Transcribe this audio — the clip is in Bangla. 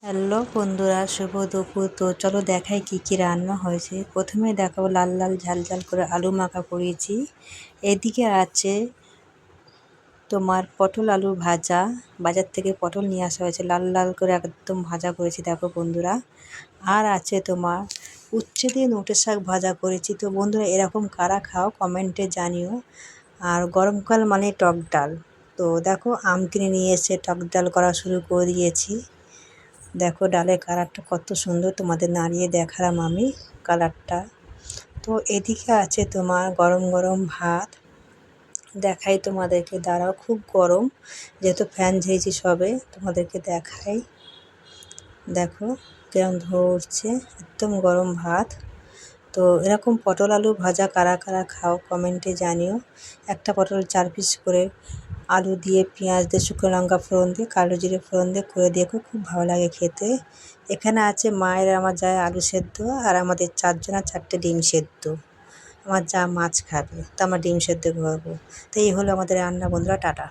হ্যালো বন্ধুরা, শুভ দুপুর। তো চলো দেখাই কি কি রান্না হয়েছে। প্রথমে দেখাবো লাল লাল ঝাল ঝাল করে আলু মাখা করেছি। এদিকে আছে তোমার পটল আলু ভাজা। বাজার থেকে পটল নিয়ে আসা হয়েছে, লাল লাল করে একদম ভাজা করেছি দেখো বন্ধুরা। আর আছে তোমার উচ্ছে দিয়ে নোটে শাক ভাজা করেছি। তো বন্ধুরা, এরকম কারা খাও কমেন্টে জানিও। আর গরমকাল মানে টক ডাল। তো দেখো আম কিনে নিয়ে এসে টক ডাল করা শুরু করে দিয়েছি। দেখো ডালের কালারটা কত সুন্দর, তোমাদের নাড়িয়ে দেখালাম আমি কালারটা। তো এদিকে আছে তোমার গরম গরম ভাত। দেখাই তোমাদেরকে, দাঁড়াও, খুব গরম, যেহেতু ফ্যান ঝেড়েছি সবে, তোমাদেরকে দেখাই। দেখো কিরম ধরছে, একদম গরম ভাত। তো এরকম পটল আলু ভাজা কারা কারা খাও কমেন্টে জানিও। একটা পটল 4 পিস করে আলু দিয়ে, পেঁয়াজ দিয়ে, শুকনো লঙ্কা ফোড়ন দিয়ে, কালো জিরে ফোড়ন দিয়ে করে দেখো, খুব ভালো লাগে খেতে। এখানে আছে মায়ের আমার যায় আলু সেদ্ধ, আর আমাদের 4 জনের 4টে ডিম সেদ্ধ। আমার যা মাছ খাবে, তো আমার ডিম সেদ্ধ করবো। তো এই হলো আমাদের রান্না বন্ধুরা, টাটা।